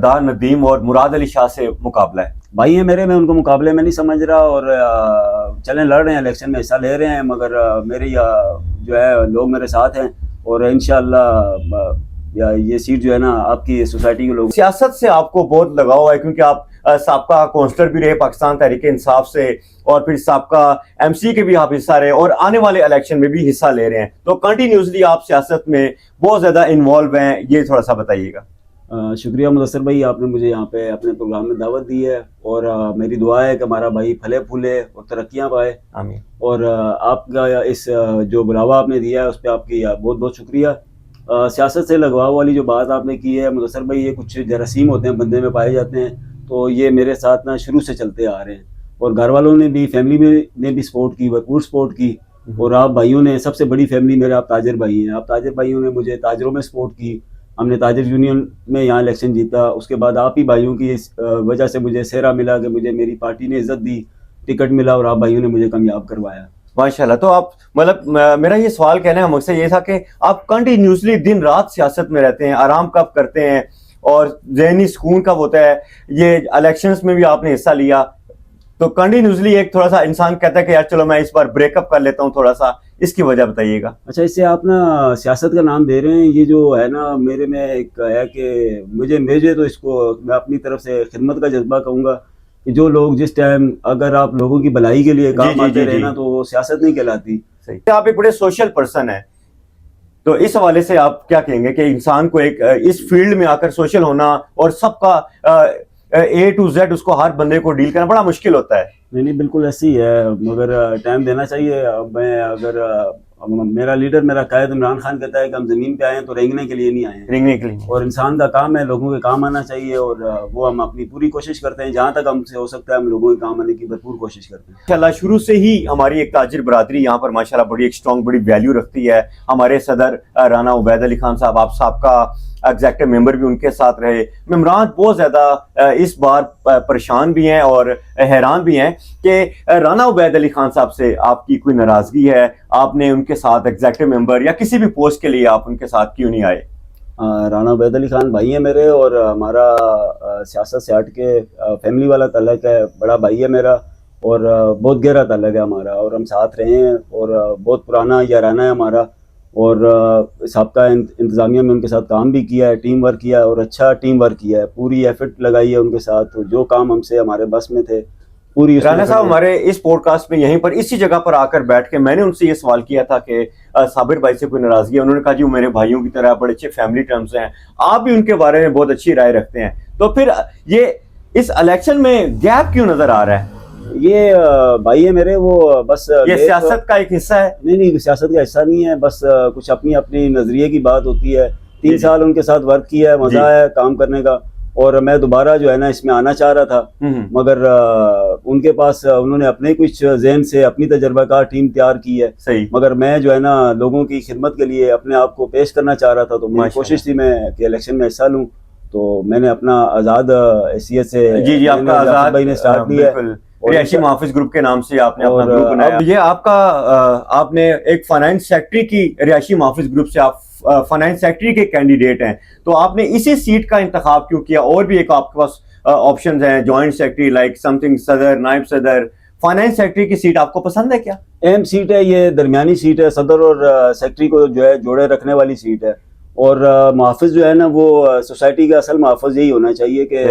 دار ندیم اور مراد علی شاہ سے مقابلہ ہے. بھائی ہیں میرے، میں ان کو مقابلے میں نہیں سمجھ رہا، اور چلیں لڑ رہے ہیں، الیکشن میں حصہ لے رہے ہیں، مگر میری جو ہے لوگ میرے ساتھ ہیں، اور انشاءاللہ یہ سیٹ جو ہے نا آپ کی سوسائٹی کے لوگ. سیاست سے آپ کو بہت لگاؤ ہے کیونکہ آپ سابقہ کونسلر بھی رہے پاکستان تحریک انصاف سے، اور پھر سابقہ ایم سی کے بھی آپ حصہ رہے، اور آنے والے الیکشن میں بھی حصہ لے رہے ہیں، تو کنٹینیوسلی آپ سیاست میں بہت زیادہ انوالو ہیں، یہ تھوڑا سا بتائیے گا. شکریہ مدثر بھائی، آپ نے مجھے یہاں پہ اپنے پروگرام میں دعوت دی ہے، اور میری دعا ہے کہ ہمارا بھائی پھلے پھولے اور ترقیاں پائے. آمین. اور آپ کا اس جو بلاوا آپ نے دیا ہے اس پہ آپ کی بہت بہت شکریہ. سیاست سے لگاؤ والی جو بات آپ نے کی ہے مدثر بھائی، یہ کچھ جراثیم ہوتے ہیں بندے میں پائے جاتے ہیں، تو یہ میرے ساتھ نا شروع سے چلتے آ رہے ہیں، اور گھر والوں نے بھی، فیملی میں نے بھی سپورٹ کی، بھرپور سپورٹ کی، اور آپ بھائیوں نے، سب سے بڑی فیملی میرے آپ تاجر بھائی ہیں، آپ تاجر بھائیوں نے مجھے تاجروں میں سپورٹ کی. ہم نے تاجر یونین میں یہاں الیکشن جیتا، اس کے بعد آپ ہی بھائیوں کی وجہ سے مجھے سہرا ملا کہ مجھے میری پارٹی نے عزت دی، ٹکٹ ملا، اور آپ بھائیوں نے مجھے کامیاب کروایا. ماشاءاللہ. تو آپ مطلب میرا یہ سوال کہنا ہے مقصد یہ تھا کہ آپ کنٹینیوسلی دن رات سیاست میں رہتے ہیں، آرام کب کرتے ہیں اور ذہنی سکون کب ہوتا ہے؟ یہ الیکشنز میں بھی آپ نے حصہ لیا، تو کنٹینیوسلی ایک تھوڑا سا انسان کہتا ہے کہ یار چلو میں اس بار بریک اپ کر لیتا ہوں تھوڑا سا، اس کی وجہ بتائیے گا. اچھا، اس سے آپ نا سیاست کا نام دے رہے ہیں، یہ جو ہے نا میرے میں ایک ہے کہ مجھے تو اس کو میں اپنی طرف سے خدمت کا جذبہ کہوں گا کہ جو لوگ جس ٹائم اگر آپ لوگوں کی بھلائی کے لیے کام آتے رہے نا تو وہ سیاست نہیں کہلاتی. صحیح. آپ ایک بڑے سوشل پرسن ہیں، تو اس حوالے سے آپ کیا کہیں گے کہ انسان کو ایک اس فیلڈ میں آ کر سوشل ہونا اور سب کا اے ٹو زیڈ اس کو ہر بندے کو ڈیل کرنا بڑا مشکل ہوتا ہے؟ نہیں بالکل ایسی ہے، مگر ٹائم دینا چاہیے. میں اگر میرا لیڈر، میرا قائد عمران خان کہتا ہے کہ ہم زمین پہ آئے ہیں تو رینگنے کے لیے نہیں آئے ہیں، رینگنے کے لیے. اور انسان کا کام ہے لوگوں کے کام آنا چاہیے، اور وہ ہم اپنی پوری کوشش کرتے ہیں، جہاں تک ہم سے ہو سکتا ہے ہم لوگوں کے کام آنے کی بھرپور کوشش کرتے ہیں. ماشاءاللہ شروع سے ہی ہماری ایک تاجر برادری یہاں پر ماشاءاللہ بڑی ایک اسٹرانگ، بڑی ویلیو رکھتی ہے. ہمارے صدر رانا عبید علی خان صاحب، آپ سابقہ ایگزیکٹو ممبر بھی ان کے ساتھ رہے. ممبران بہت زیادہ اس بار پریشان بھی ہیں اور حیران بھی ہیں کہ رانا عبید علی خان صاحب سے آپ کی کوئی ناراضگی ہے، آپ نے ان کے ساتھ ایگزیکٹو ممبر یا کسی بھی پوسٹ کے لیے آپ ان کے ساتھ کیوں نہیں آئے؟ رانا عبید علی خان بھائی ہیں میرے، اور ہمارا سیاست سے ہٹ کے فیملی والا تعلق ہے، بڑا بھائی ہے میرا، اور بہت گہرا تعلق ہے ہمارا، اور ہم ساتھ رہے ہیں، اور بہت پرانا یارانہ ہے ہمارا، اور سابقہ انتظامیہ میں ان کے ساتھ کام بھی کیا ہے، ٹیم ورک کیا ہے، اور اچھا ٹیم ورک کیا ہے، پوری ایفرٹ لگائی ہے ان کے ساتھ، جو کام ہم سے ہمارے بس میں تھے پوری. رانا صاحب ہمارے اس پوڈ کاسٹ میں یہیں پر اسی جگہ پر آ کر بیٹھ کے میں نے ان سے یہ سوال کیا تھا کہ صابر بھائی سے کوئی ناراضگی ہے؟ انہوں نے کہا جی وہ میرے بھائیوں کی طرح بڑے اچھے فیملی ٹرمز ہیں، آپ بھی ان کے بارے میں بہت اچھی رائے رکھتے ہیں، تو پھر یہ اس الیکشن میں گیپ کیوں نظر آ رہا ہے؟ یہ بھائی ہے میرے، وہ بس یہ سیاست کا ایک حصہ ہے؟ نہیں سیاست کا حصہ نہیں ہے، بس کچھ اپنی نظریے کی بات ہوتی ہے. 3 سال ان کے ساتھ ورک کیا ہے، مزہ ہے کام کرنے کا، اور میں دوبارہ جو ہے نا اس میں آنا چاہ رہا تھا، مگر ان کے پاس انہوں نے اپنے کچھ ذہن سے اپنی تجربہ کار ٹیم تیار کی ہے. صحیح. مگر میں جو ہے نا لوگوں کی خدمت کے لیے اپنے آپ کو پیش کرنا چاہ رہا تھا، تو میری کوشش تھی میں کہ الیکشن میں حصہ لوں، تو میں نے اپنا آزاد حیثیت سے جی آپ کا آزاد بھائی نے اسٹارٹ کیا ہے، ریاشی محافظ گروپ کے نام سے آپ نے اپنا گروپ بنایا. یہ آپ نے ایک فائنانس سیکٹری کی، ریاشی محافظ گروپ سے آپ فائنانس سیکٹری کے کینڈیڈیٹ ہیں، تو آپ نے اسی سیٹ کا انتخاب کیوں کیا؟ اور بھی ایک آپ کے پاس آپشنز ہیں، joint secretary like some thing, صدر، نائب صدر. فائنانس سیکٹری کی سیٹ آپ کو پسند ہے کیا؟ اہم سیٹ ہے یہ، درمیانی سیٹ ہے، صدر اور سیکٹری کو جو ہے جوڑے رکھنے والی سیٹ ہے، اور محافظ جو ہے نا وہ سوسائٹی کا اصل محافظ یہی ہونا چاہیے کہ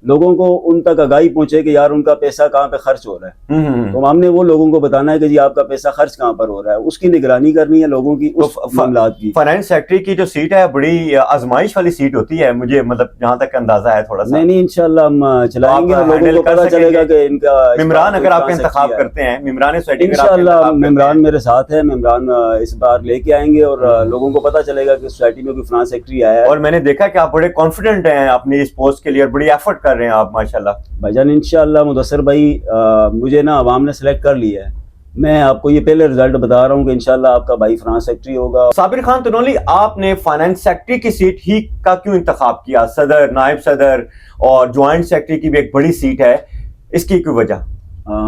لوگوں کو ان تک آگاہی پہنچے کہ یار ان کا پیسہ کہاں پہ خرچ ہو رہا ہے، تو ہم نے وہ لوگوں کو بتانا ہے کہ جی آپ کا پیسہ خرچ کہاں پر ہو رہا ہے، اس کی نگرانی کرنی ہے لوگوں کی، اس معاملات کی. فائنانس سیکٹری کی جو سیٹ ہے بڑی آزمائش والی سیٹ ہوتی ہے، مجھے مطلب جہاں تک اندازہ ہے تھوڑا سا. نہیں انشاءاللہ ہم چلائیں گے، لوگوں کو پتہ چلے گا کہ ان کا ممبران اگر آپ کا انتخاب کرتے ہیں، ممبران سوسائٹی انشاءاللہ ممبران میرے ساتھ ہیں، ممبران اس بار لے کے آئیں گے، اور لوگوں کو پتہ چلے گا کہ سوسائٹی میں کوئی فائنانس سیکٹری آیا ہے. اور میں نے دیکھا کہ آپ بڑے کانفیڈنٹ ہیں اپنی اس پوسٹ کے لیے اور بڑی ایفرٹ کر رہے ہیں آپ ماشاءاللہ. بھائی جان انشاءاللہ مدثر بھائی، مجھے نا عوام نے سلیکٹ کر لیا ہے، میں آپ کو یہ پہلے رزلٹ بتا رہا ہوں کہ انشاءاللہ آپ کا بھائی فائنانس سیکٹری ہوگا. صابر خان تنولی، آپ نے فائنانس سیکٹری کی سیٹ ہی کا کیوں انتخاب کیا؟ صدر، نائب صدر اور جوائنٹ سیکٹری کی بھی ایک بڑی سیٹ ہے، اس کی کوئی وجہ؟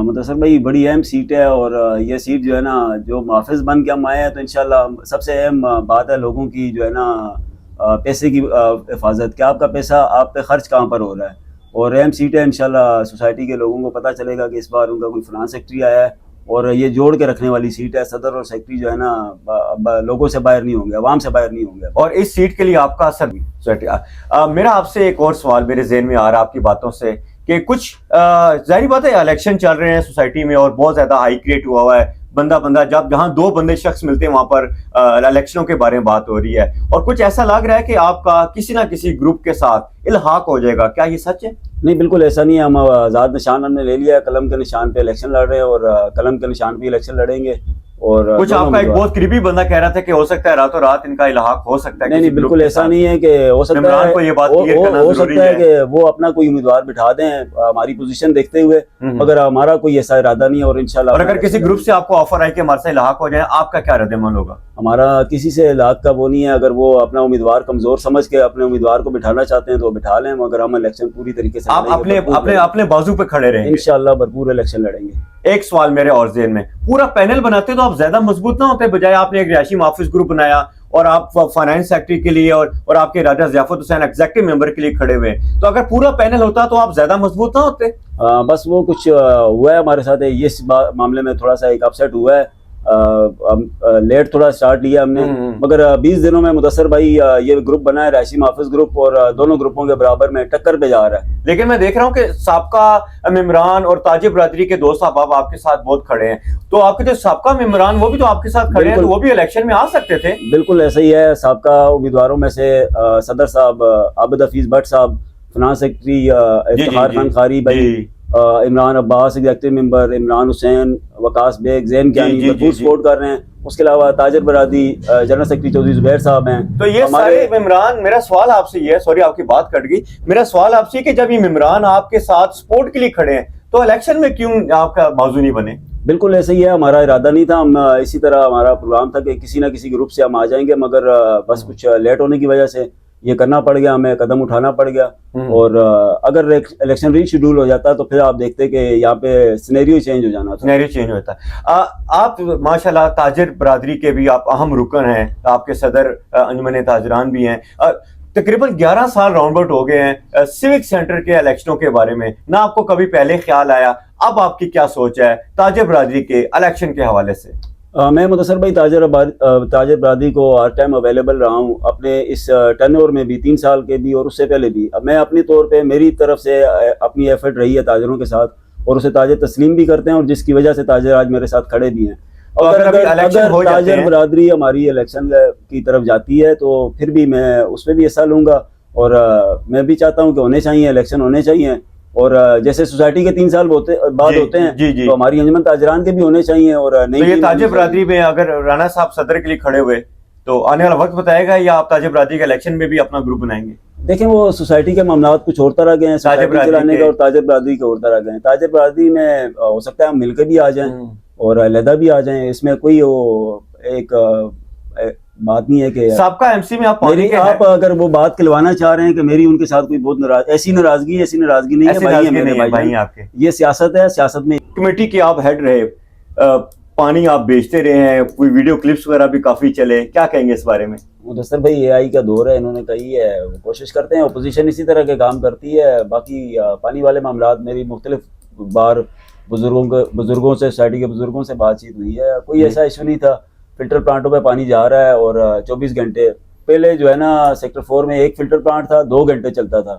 مدثر بھائی بڑی اہم سیٹ ہے، اور یہ سیٹ جو ہے نا جو محافظ بن کے ہم آئے ہیں، تو انشاءاللہ سب سے اہم بات ہے لوگوں کی جو ہے نا پیسے کی حفاظت، کہ آپ کا پیسہ آپ پہ خرچ کہاں پر ہو رہا ہے. اور اہم سیٹ ہے، انشاءاللہ سوسائٹی کے لوگوں کو پتہ چلے گا کہ اس بار ان کا کوئی فلاں سیکٹری آیا ہے، اور یہ جوڑ کے رکھنے والی سیٹ ہے. صدر اور سیکٹری جو ہے نا لوگوں سے باہر نہیں ہوں گے، عوام سے باہر نہیں ہوں گے. اور اس سیٹ کے لیے آپ کا اثر بھی میرا آپ سے ایک اور سوال میرے ذہن میں آ رہا آپ کی باتوں سے کہ کچھ ظاہری بات ہے الیکشن چل رہے ہیں سوسائٹی میں اور بہت زیادہ ہائی کریٹ ہوا ہے، بندہ جہاں دو بندے شخص ملتے ہیں وہاں پر الیکشنوں کے بارے میں بات ہو رہی ہے، اور کچھ ایسا لگ رہا ہے کہ آپ کا کسی نہ کسی گروپ کے ساتھ الحاق ہو جائے گا، کیا یہ سچ ہے؟ نہیں، بالکل ایسا نہیں ہے. ہم آزاد نشان ہم نے لے لیا ہے، قلم کے نشان پہ الیکشن لڑ رہے ہیں، اور قلم کے نشان پہ الیکشن لڑیں گے. اور کچھ آپ کا ایک بہت قریبی بندہ کہہ رہا تھا کہ ہو سکتا ہے راتوں رات ان کا الحاق ہو سکتا ہے. نہیں، بالکل ایسا نہیں ہے کہ ہو سکتا ہے، کو یہ بات کلیئر کرنا ضروری ہے کہ وہ اپنا کوئی امیدوار بٹھا دیں ہماری پوزیشن دیکھتے ہوئے، مگر ہمارا کوئی ایسا ارادہ نہیں ہے. اور انشاءاللہ، اور اگر کسی گروپ سے آپ کو آفر آئے کہ ہمارے سے الحاق ہو جائیں، آپ کا کیا رد عمل ہوگا؟ ہمارا کسی سے الحاق کا وہ نہیں ہے. اگر وہ اپنا امیدوار کمزور سمجھ کے اپنے امیدوار کو بٹھانا چاہتے ہیں تو بٹھا لیں، مگر ہم الیکشن پوری طریقے سے آپ اپنے بازو پہ کھڑے رہیں گے، انشاءاللہ بھرپور الیکشن لڑیں گے. ایک سوال میرے اور ذہن میں، پورا پینل بناتے تو آپ زیادہ مضبوط نہ ہوتے، بجائے آپ نے ایک رہائشی محافظ گروپ بنایا اور آپ فائنانس سیکٹری کے لیے اور آپ کے راجہ ضیافت حسین ایگزیکٹو ممبر کے لیے کھڑے ہوئے، تو اگر پورا پینل ہوتا تو آپ زیادہ مضبوط نہ ہوتے؟ بس وہ کچھ ہوا ہے ہمارے ساتھ، اس معاملے میں تھوڑا سا ایک اپسیٹ ہوا ہے. لیٹ تھوڑا سٹارٹ لیا ہم نے، مگر 20 دنوں میں مدثر بھائی یہ گروپ بنا ہے رہائشی محافظ گروپ، اور دونوں گروپوں کے برابر میں ٹکر پہ جا رہا ہے. لیکن میں دیکھ رہا ہوں کہ سابقہ ممبران اور تاجر برادری کے دوست احباب آپ کے ساتھ بہت کھڑے ہیں، تو آپ کے جو سابقہ ممبران وہ بھی تو آپ کے ساتھ کھڑے ہیں، تو وہ بھی الیکشن میں آ سکتے تھے. بالکل ایسا ہی ہے. سابقہ امیدواروں میں سے صدر صاحب عابد حفیظ بٹ صاحب، فنانس سیکٹری افتخار خان خاری بھائی، عمران عباس ایگزیکٹو ممبر، عمران حسین، وقاص بیگ، زین کیانی بھرپور سپورٹ کر رہے ہیں. اس کے علاوہ تاجر برادری جنرل سیکرٹری چودھری زبیر صاحب ہیں. تو یہ سارے ممبران، میرا سوال آپ سے یہ ہے، سوری آپ کی بات کٹ گئی، میرا سوال آپ سے کہ جب یہ ممبران آپ کے ساتھ سپورٹ کے لیے کھڑے ہیں تو الیکشن میں کیوں آپ کا موضوع نہیں بنے؟ بالکل ایسا ہی ہے، ہمارا ارادہ نہیں تھا. ہم اسی طرح ہمارا پروگرام تھا کہ کسی نہ کسی گروپ سے ہم آ جائیں گے، مگر بس کچھ لیٹ ہونے کی وجہ سے یہ کرنا پڑ گیا، ہمیں قدم اٹھانا پڑ گیا. اور اگر الیکشن ری شیڈول ہو جاتا تو پھر آپ دیکھتے کہ یہاں پہ سینیریو چینج ہو جانا تھا. سینیریو چینج ہوتا ہے. آپ ماشاءاللہ تاجر برادری کے بھی آپ اہم رکن ہیں، آپ کے صدر انجمن تاجران بھی ہیں. تقریباً 11 سال راؤنڈ باؤٹ ہو گئے ہیں سیوک سینٹر کے الیکشنوں کے بارے میں، نہ آپ کو کبھی پہلے خیال آیا، اب آپ کی کیا سوچ ہے تاجر برادری کے الیکشن کے حوالے سے؟ میں مدثر بھائی تاجر برادری کو ہر ٹائم اویلیبل رہا ہوں، اپنے اس ٹرن اوور میں بھی 3 سال کے بھی اور اس سے پہلے بھی. میں اپنی طور پہ میری طرف سے اپنی ایفرٹ رہی ہے تاجروں کے ساتھ، اور اسے تاجر تسلیم بھی کرتے ہیں، اور جس کی وجہ سے تاجر آج میرے ساتھ کھڑے بھی ہیں. اگر تاجر برادری ہماری الیکشن کی طرف جاتی ہے تو پھر بھی میں اس پہ بھی حصہ لوں گا، اور میں بھی چاہتا ہوں کہ ہونے چاہیے، الیکشن ہونے چاہیے. اور جیسے سوسائٹی کے 3 سال بعد ہوتے ہیں تو ہماری انجمن تاجران کے بھی ہونے چاہیے. اور یہ تاجر برادری میں اگر رانا صاحب صدر کے لیے کھڑے ہوئے تو آنے والا وقت بتائے گا، یا آپ تاجر برادری کے الیکشن میں بھی اپنا گروپ بنائیں گے؟ دیکھیں، وہ سوسائٹی کے معاملات کچھ اور طرح کے ہیں، سوسائٹی چلانے کا، اور تاجر برادری کے اور طرح کے ہیں. تاجر برادری میں ہو سکتا ہے ہم مل کے بھی آ جائیں اور علیحدہ بھی آ جائیں، اس میں کوئی وہ ایک بات نہیں ہے کہ سابقہ ایم سی میں آپ اگر وہ بات کھلوانا چاہ رہے ہیں کہ میری ان کے ساتھ کوئی بہت ایسی ناراضگی نہیں ہے. بھائی آپ کے یہ سیاست ہے، سیاست میں کمیٹی کے آپ ہیڈ رہے، پانی آپ بیچتے رہے ہیں، کوئی ویڈیو کلپس وغیرہ بھی کافی چلے، کیا کہیں گے اس بارے میں؟ مدثر بھائی اے آئی کا دور ہے، انہوں نے کہی ہے، کوشش کرتے ہیں، اپوزیشن اسی طرح کے کام کرتی ہے. باقی پانی والے معاملات میری مختلف بار بزرگوں سے، سوسائٹی کے بزرگوں سے بات چیت ہوئی ہے، کوئی ایسا ایشو نہیں تھا. فلٹر پلانٹوں پہ پانی جا رہا ہے، اور 24 گھنٹے پہلے جو ہے نا سیکٹر 4 میں 1 فلٹر پلانٹ تھا، 2 گھنٹے چلتا تھا.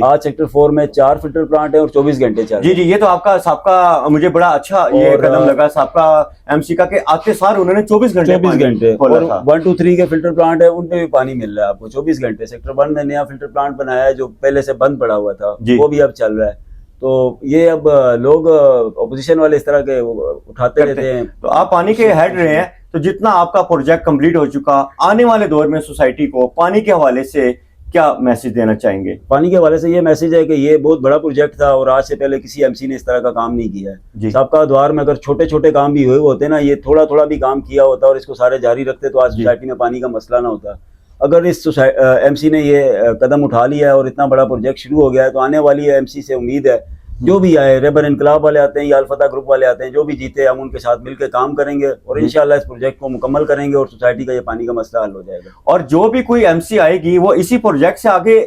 آج سیکٹر 4 میں 4 فلٹر پلانٹ ہیں اور 24 گھنٹے چل رہے ہیں. یہ تو آپ کا سابقہ، مجھے بڑا اچھا یہ قدم لگا سابقہ ایم سی کا کہ آتے سار انہوں نے 24 گھنٹے اور 1 2 3 کے فلٹر پلانٹ ہے، ان پہ بھی پانی مل رہا ہے آپ کو 24 گھنٹے. سیکٹر 1 میں نیا فلٹر پلانٹ بنایا ہے جو پہلے سے بند پڑا ہوا تھا، وہ بھی اب چل رہا ہے. تو یہ اب لوگ اپوزیشن والے اس طرح کے اٹھاتے رہتے ہیں. تو آپ پانی کے ہیڈ رہے ہیں، تو جتنا آپ کا پروجیکٹ کمپلیٹ ہو چکا، آنے والے دور میں سوسائٹی کو پانی کے حوالے سے کیا میسج دینا چاہیں گے؟ پانی کے حوالے سے یہ میسج ہے کہ یہ بہت بڑا پروجیکٹ تھا، اور آج سے پہلے کسی ایم سی نے اس طرح کا کام نہیں کیا ہے. سابقہ ادوار میں اگر چھوٹے چھوٹے کام بھی ہوئے ہوتے نا، یہ تھوڑا تھوڑا بھی کام کیا ہوتا اور اس کو سارے جاری رکھتے تو آج سوسائٹی میں پانی کا مسئلہ نہ ہوتا. اگر اس ایم سی نے یہ قدم اٹھا لیا ہے اور اتنا بڑا پروجیکٹ شروع ہو گیا ہے، تو آنے والی ایم سی سے امید ہے جو بھی آئے, ریبر انقلاب والے آتے ہیں یا الفتح گروپ والے آتے ہیں, جو بھی جیتے ہم ان کے ساتھ مل کے کام کریں گے اور انشاءاللہ اس پروجیکٹ کو مکمل کریں گے اور سوسائٹی کا یہ پانی کا مسئلہ حل ہو جائے گا. اور جو بھی کوئی ایم سی آئے گی وہ اسی پروجیکٹ سے آگے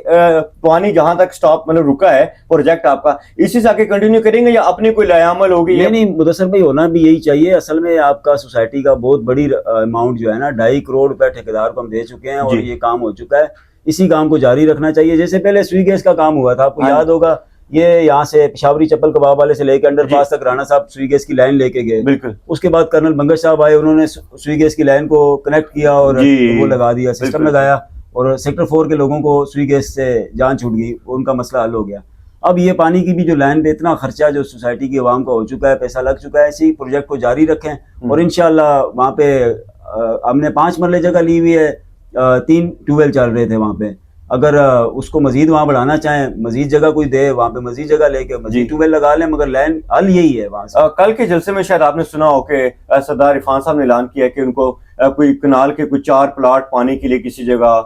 پانی جہاں تک سٹاپ مطلب رکا ہے پروجیکٹ آپ کا, اسی سے آگے کنٹینیو کریں گے یا اپنی کوئی لائے عمل ہوگی؟ نہیں مدثر بھائی, ہونا بھی یہی چاہیے. اصل میں آپ کا سوسائٹی کا بہت بڑی اماؤنٹ جو ہے نا 2.5 کروڑ روپے ٹھیکیدار کو ہم دے چکے ہیں اور یہ کام ہو چکا ہے. اسی کام کو جاری رکھنا چاہیے. جیسے پہلے سوئی گیس کا کام ہوا تھا, آپ کو یاد ہوگا, یہ یہاں سے پشاوری چپل کباب والے سے لے کے انڈر پاس تک رانا صاحب سوئی گیس کی لائن لے کے گئے. بالکل. اس کے بعد کرنل بنگش صاحب آئے, انہوں نے سوئی گیس کی لائن کو کنیکٹ کیا اور وہ لگا دیا, سسٹم لگایا, اور سیکٹر 4 کے لوگوں کو سوئی گیس سے جان چھوٹ گئی, ان کا مسئلہ حل ہو گیا. اب یہ پانی کی بھی جو لائن پہ اتنا خرچہ جو سوسائٹی کی عوام کا ہو چکا ہے, پیسہ لگ چکا ہے, اسی پروجیکٹ کو جاری رکھیں اور انشاءاللہ وہاں پہ ہم نے 5 مرلے جگہ لی ہوئی ہے, 3 ٹیوب ویل چل رہے تھے وہاں پہ. اگر اس کو مزید وہاں بڑھانا چاہیں, مزید جگہ کوئی دے, وہاں پہ مزید جگہ لے کے مزید ٹیوب ویل لگا لیں, مگر لائن حل یہی ہے وہاں سے. کل کے جلسے میں شاید آپ نے سنا ہو کہ سردار عرفان صاحب نے اعلان کیا کہ ان کو کوئی کنال کے کوئی 4 پلاٹ پانی کے لیے کسی جگہ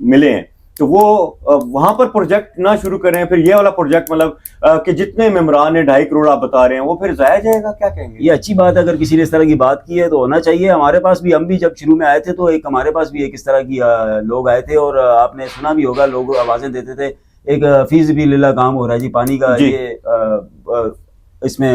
ملے ہیں, تو وہ وہاں پر پروجیکٹ نہ شروع کریں. پھر یہ والا پروجیکٹ مطلب کہ جتنے ممبران نے 2.5 کروڑ آپ بتا رہے ہیں وہ پھر ضائع جائے گا, کیا کہیں گے؟ یہ اچھی بات ہے, اگر کسی نے اس طرح کی بات کی ہے تو ہونا چاہیے. ہمارے پاس بھی, ہم بھی جب شروع میں آئے تھے تو ایک ہمارے پاس بھی ایک اس طرح کی لوگ آئے تھے اور آپ نے سنا بھی ہوگا, لوگ آوازیں دیتے تھے ایک فیزیبل کام ہو رہا ہے جی پانی کا, یہ اس میں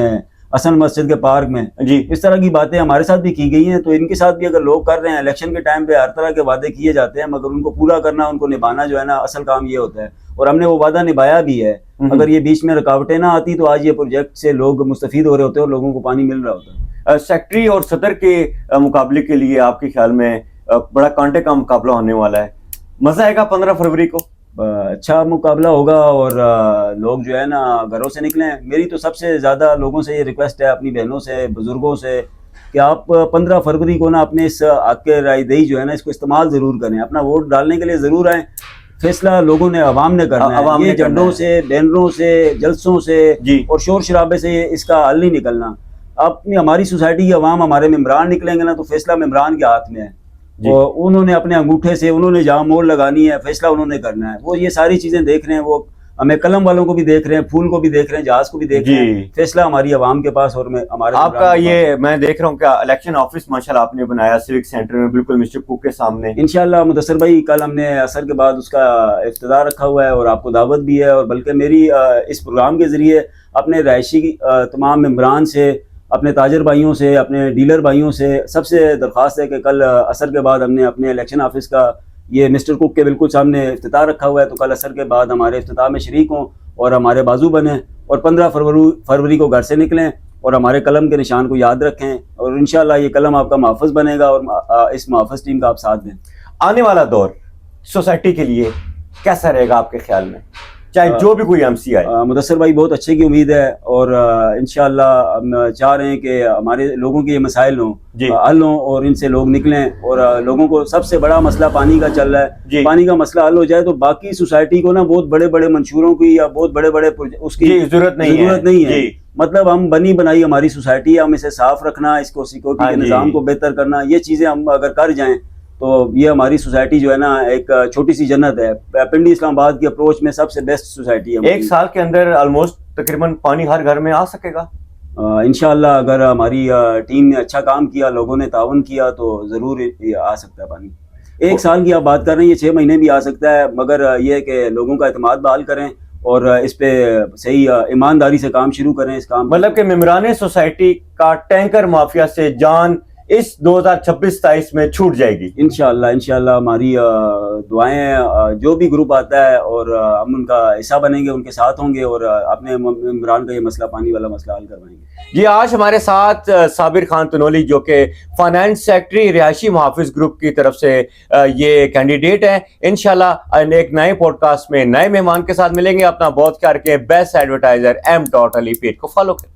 حسن مسجد کے پارک میں جی اس طرح کی باتیں ہمارے ساتھ بھی کی گئی ہیں. تو ان کے ساتھ بھی اگر لوگ کر رہے ہیں, الیکشن کے ٹائم پہ ہر طرح کے وعدے کیے جاتے ہیں, مگر ان کو پورا کرنا, ان کو نبھانا جو ہے نا اصل کام یہ ہوتا ہے, اور ہم نے وہ وعدہ نبھایا بھی ہے. اگر یہ بیچ میں رکاوٹیں نہ آتی تو آج یہ پروجیکٹ سے لوگ مستفید ہو رہے ہوتے اور لوگوں کو پانی مل رہا ہوتا. سیکٹری اور صدر کے مقابلے کے لیے آپ کے خیال میں بڑا کانٹے کا مقابلہ ہونے والا ہے, مزہ آئے گا 15 فروری کو؟ اچھا مقابلہ ہوگا اور لوگ جو ہے نا گھروں سے نکلیں. میری تو سب سے زیادہ لوگوں سے یہ ریکویسٹ ہے, اپنی بہنوں سے, بزرگوں سے, کہ آپ 15 فروری کو نا اپنے اس حق کے رائے دہی جو ہے نا اس کو استعمال ضرور کریں. اپنا ووٹ ڈالنے کے لیے ضرور آئیں. فیصلہ لوگوں نے, عوام نے کرنا ہے. یہ جھنڈوں سے, بینروں سے, جلسوں سے اور شور شرابے سے اس کا حل نہیں نکلنا. اپنی ہماری سوسائٹی کی عوام, ہمارے ممبران نکلیں گے نا تو فیصلہ ممبران کے ہاتھ میں ہے. اور انہوں نے اپنے انگوٹھے سے, انہوں نے جہاں مور لگانی ہے, فیصلہ انہوں نے کرنا ہے. وہ یہ ساری چیزیں دیکھ رہے ہیں, وہ ہمیں قلم والوں کو بھی دیکھ رہے ہیں, پھول کو بھی دیکھ رہے ہیں, جہاز کو بھی دیکھ رہے ہیں. فیصلہ ہماری عوام کے پاس اور ہمارے آپ کا یہ میں دیکھ رہا ہوں کہ الیکشن آفس ماشاءاللہ آپ نے بنایا سیوک سینٹر میں, بالکل مسٹر کوک کے سامنے. انشاءاللہ مدثر بھائی, کل ہم نے عصر کے بعد اس کا افتتاح رکھا ہوا ہے اور آپ کو دعوت بھی ہے. اور بلکہ میری اس پروگرام کے ذریعے اپنے رہائشی تمام ممبران سے, اپنے تاجر بھائیوں سے, اپنے ڈیلر بھائیوں سے سب سے درخواست ہے کہ کل عصر کے بعد ہم نے اپنے الیکشن آفس کا یہ مسٹر کوک کے بالکل سامنے افتتاح رکھا ہوا ہے. تو کل عصر کے بعد ہمارے افتتاح میں شریک ہوں اور ہمارے بازو بنیں, اور 15 فروری کو گھر سے نکلیں اور ہمارے قلم کے نشان کو یاد رکھیں, اور انشاءاللہ یہ قلم آپ کا محافظ بنے گا اور اس محافظ ٹیم کا آپ ساتھ دیں. آنے والا دور سوسائٹی کے لیے کیسا رہے گا آپ کے خیال میں, چاہے جو بھی کوئی ایم سی آئے؟ مدثر بھائی, بہت اچھے کی امید ہے اور انشاءاللہ ہم چاہ رہے ہیں کہ ہمارے لوگوں کے یہ مسائل ہوں, حل ہوں اور ان سے لوگ نکلیں. اور لوگوں کو سب سے بڑا مسئلہ پانی کا چل رہا ہے, پانی کا مسئلہ حل ہو جائے تو باقی سوسائٹی کو نا بہت بڑے بڑے منشوروں کی یا بہت بڑے بڑے اس کی ضرورت نہیں ہے. مطلب ہم بنی بنائی ہماری سوسائٹی ہے, ہم اسے صاف رکھنا, اس کو سیکورٹی کے نظام کو بہتر کرنا, یہ چیزیں ہم اگر کر جائیں تو یہ ہماری سوسائٹی جو ہے نا ایک چھوٹی سی جنت ہے. پنڈی اسلام آباد کی اپروچ میں سب سے بیسٹ سوسائٹی ہے. 1 سال کے اندر آلموسٹ تقریباً پانی ہر گھر میں آ سکے گا انشاءاللہ. اگر ہماری ٹیم نے اچھا کام کیا, لوگوں نے تعاون کیا تو ضرور آ سکتا ہے پانی. 1 سال کی آپ بات کر رہے ہیں, یہ 6 مہینے بھی آ سکتا ہے, مگر یہ ہے کہ لوگوں کا اعتماد بحال کریں اور اس پہ صحیح ایمانداری سے کام شروع کریں. اس کام مطلب کہ ممبران سوسائٹی کا ٹینکر مافیا سے جان اس 2026-27 میں چھوٹ جائے گی انشاءاللہ. انشاءاللہ ہماری دعائیں, جو بھی گروپ آتا ہے اور ہم ان کا حصہ بنیں گے, ان کے ساتھ ہوں گے اور اپنے ممبران کا یہ مسئلہ, پانی والا مسئلہ حل کروائیں گے. جی, آج ہمارے ساتھ صابر خان تنولی جو کہ فائنانس سیکٹری رہائشی محافظ گروپ کی طرف سے یہ کینڈیڈیٹ ہیں. انشاءاللہ ایک نئے پوڈ کاسٹ میں نئے مہمان کے ساتھ ملیں گے. اپنا بہت خیال رکھیں. Best advertiser M. علی پیٹ کو فالو کریں.